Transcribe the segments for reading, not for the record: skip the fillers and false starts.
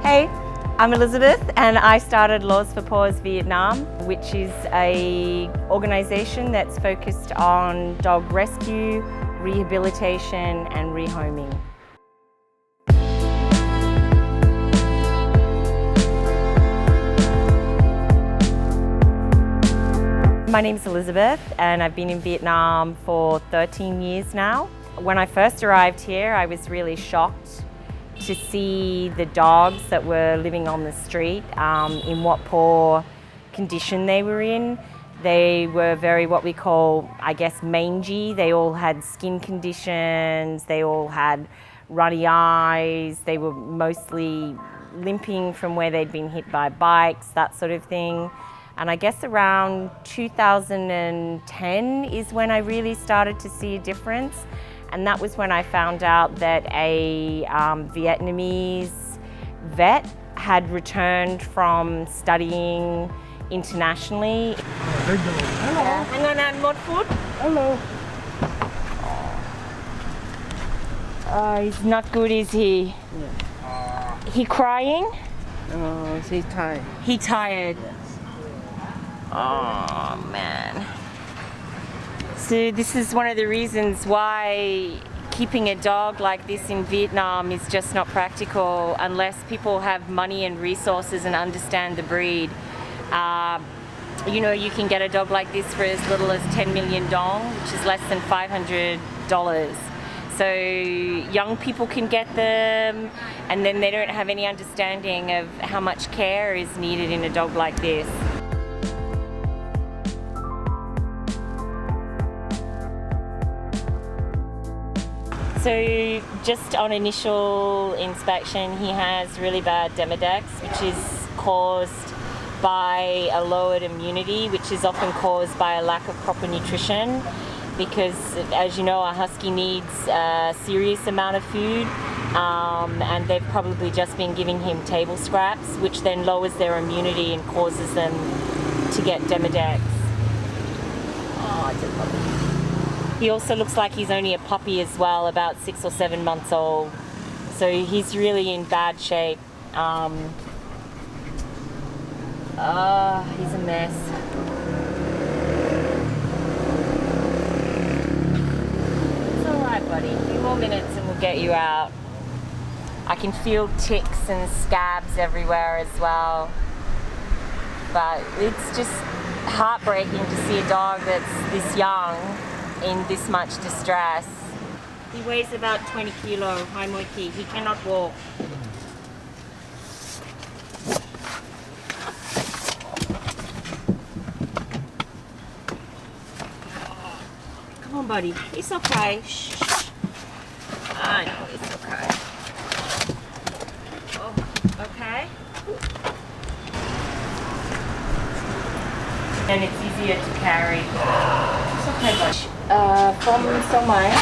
Hey, I'm Elizabeth and I started Laws for Paws Vietnam, which is an organisation that's focused on dog rescue, rehabilitation and rehoming. My name's Elizabeth and I've been in Vietnam for 13 years now. When I first arrived here, I was really shocked to see the dogs that were living on the street, in what poor condition they were in. They were very, what we call, I guess, mangy. They all had skin conditions, they all had runny eyes, they were mostly limping from where they'd been hit by bikes, that sort of thing. And I guess around 2010 is when I really started to see a difference. And that was when I found out that a Vietnamese vet had returned from studying internationally. Hello. Hang on, and một phút. Hello. He's not good, is he? Yeah. He crying? He's tired. He tired? Yes. Oh, man. So this is one of the reasons why keeping a dog like this in Vietnam is just not practical unless people have money and resources and understand the breed. You know, you can get a dog like this for as little as 10 million dong, which is less than $500. So young people can get them and then they don't have any understanding of how much care is needed in a dog like this. So just on initial inspection, he has really bad Demodex, which is caused by a lowered immunity, which is often caused by a lack of proper nutrition. Because, as you know, a husky needs a serious amount of food, and they've probably just been giving him table scraps, which then lowers their immunity and causes them to get Demodex. Oh, it's a puppy. He also looks like he's only a puppy as well, about 6 or 7 months old. So he's really in bad shape. He's a mess. It's all right, buddy. A few more minutes and we'll get you out. I can feel ticks and scabs everywhere as well. But it's just heartbreaking to see a dog that's this young in this much distress. He weighs about 20 kilo, hai moi ki. He cannot walk. Come on, buddy. It's okay. Shh. I know it's okay. Oh, okay. And it's easier to carry. It's okay, buddy. From somewhere,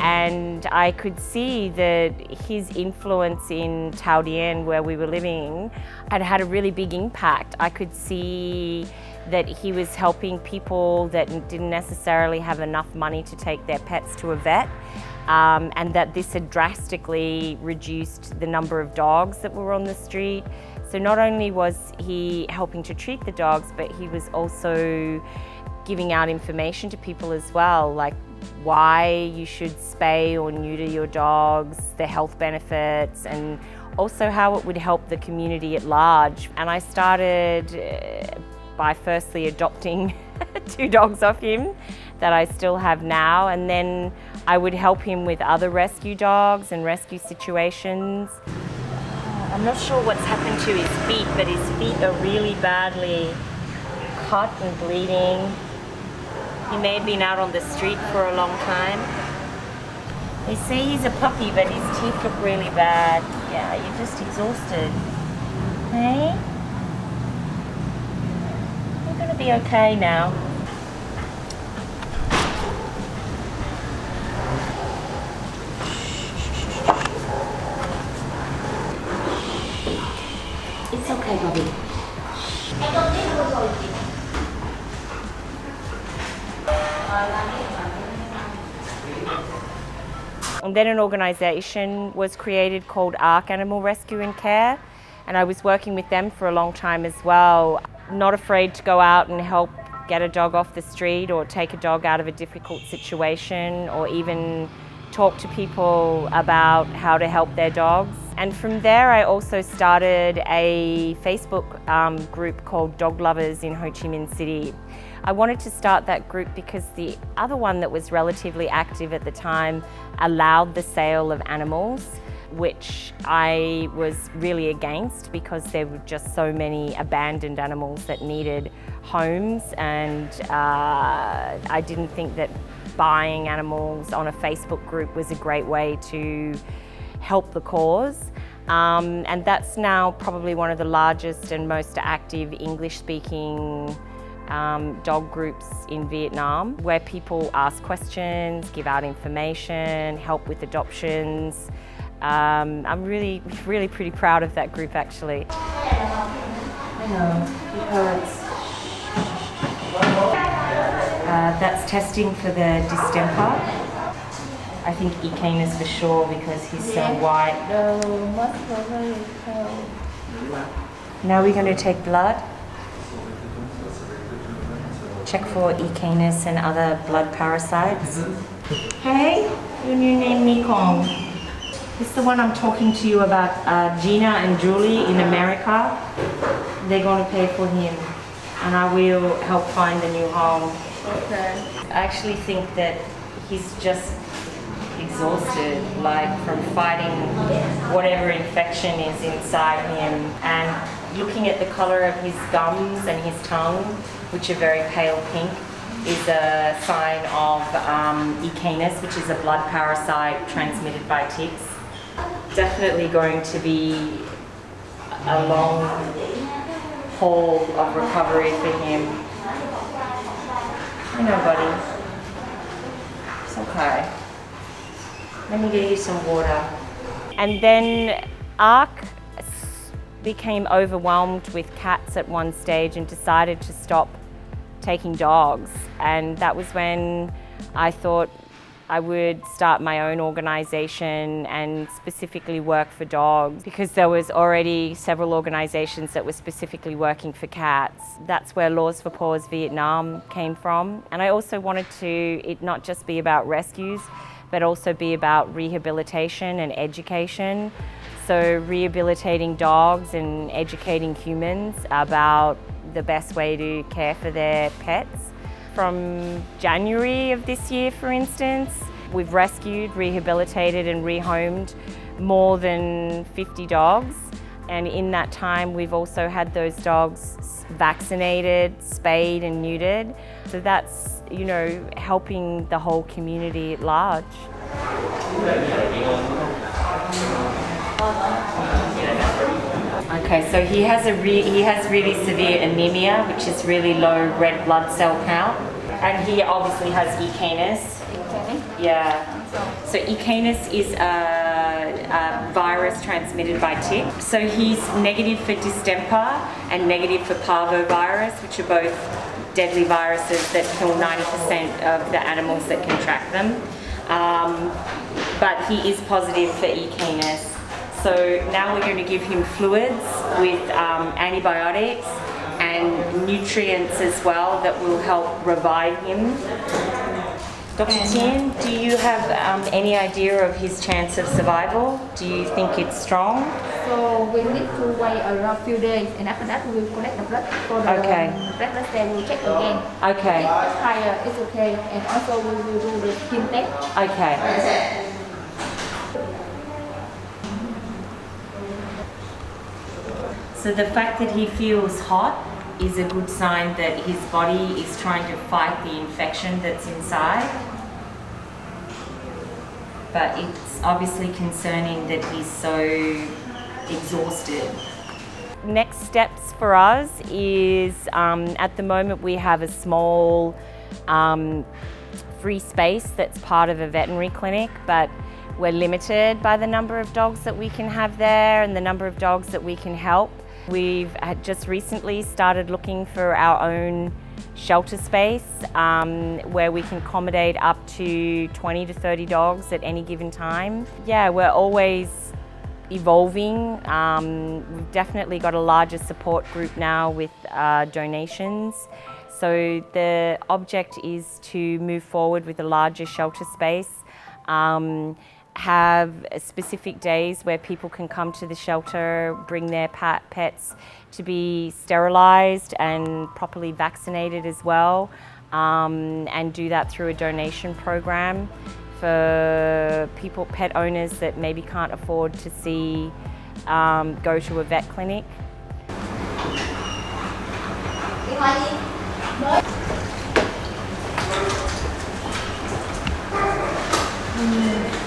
and I could see that his influence in Thao Dien, where we were living, had had a really big impact. I could see that he was helping people that didn't necessarily have enough money to take their pets to a vet, and that this had drastically reduced the number of dogs that were on the street. So not only was he helping to treat the dogs, but he was also giving out information to people as well, like why you should spay or neuter your dogs, the health benefits, and also how it would help the community at large. And I started by firstly adopting 2 dogs off him that I still have now, and then I would help him with other rescue dogs and rescue situations. I'm not sure what's happened to his feet, but his feet are really badly cut and bleeding. He may have been out on the street for a long time. They say he's a puppy, but his teeth look really bad. Yeah, you're just exhausted. Hey? You're gonna be okay now. It's okay, Bobby. And then an organisation was created called ARC Animal Rescue and Care, and I was working with them for a long time as well. Not afraid to go out and help get a dog off the street or take a dog out of a difficult situation, or even talk to people about how to help their dogs. And from there I also started a Facebook group called Dog Lovers in Ho Chi Minh City. I wanted to start that group because the other one that was relatively active at the time allowed the sale of animals, which I was really against because there were just so many abandoned animals that needed homes, and I didn't think that buying animals on a Facebook group was a great way to help the cause. And that's now probably one of the largest and most active English-speaking dog groups in Vietnam, where people ask questions, give out information, help with adoptions. I'm really pretty proud of that group actually. I know, it hurts. That's testing for the distemper. I think E. canis for sure because he's so white. Now we're going to take blood. Check for E. canis and other blood parasites. Hey, your new name Nikong. This is the one I'm talking to you about, Gina and Julie in America. They're going to pay for him and I will help find a new home. Okay. I actually think that he's just exhausted, like from fighting whatever infection is inside him, and looking at the color of his gums and his tongue, which are very pale pink, is a sign of E. canis, which is a blood parasite transmitted by ticks. Definitely going to be a long haul of recovery for him. I know, buddy. It's okay. Let me get you some water. And then ARC became overwhelmed with cats at one stage and decided to stop taking dogs. And that was when I thought I would start my own organisation and specifically work for dogs, because there was already several organisations that were specifically working for cats. That's where Laws for Paws Vietnam came from. And I also wanted it not just be about rescues, but also be about rehabilitation and education. So rehabilitating dogs and educating humans about the best way to care for their pets. From January of this year, for instance, we've rescued, rehabilitated and rehomed more than 50 dogs. And in that time, we've also had those dogs vaccinated, spayed and neutered. So that's, you know, helping the whole community at large. Okay, so he has really severe anemia, which is really low red blood cell count, and he obviously has E. canis. Yeah. So E. canis is a virus transmitted by tick. So he's negative for distemper and negative for parvovirus, which are both deadly viruses that kill 90% of the animals that contract them. But he is positive for E. canis. So now we're going to give him fluids with antibiotics and nutrients as well that will help revive him. Dr. Tien, do you have any idea of his chance of survival? Do you think it's strong? So we need to wait around a few days, and after that we will collect the blood for the red blood cell. We'll check again. Okay. If it's higher, it's okay, and also we will do the skin test. Okay. So the fact that he feels hot is a good sign that his body is trying to fight the infection that's inside. But it's obviously concerning that he's so exhausted. Next steps for us is, at the moment we have a small free space that's part of a veterinary clinic, but we're limited by the number of dogs that we can have there and the number of dogs that we can help. We've just recently started looking for our own shelter space where we can accommodate up to 20 to 30 dogs at any given time. Yeah, we're always evolving. We've definitely got a larger support group now with donations. So the object is to move forward with a larger shelter space, have specific days where people can come to the shelter, bring their pets to be sterilised and properly vaccinated as well, and do that through a donation program for people, pet owners that maybe can't afford to go to a vet clinic. Mới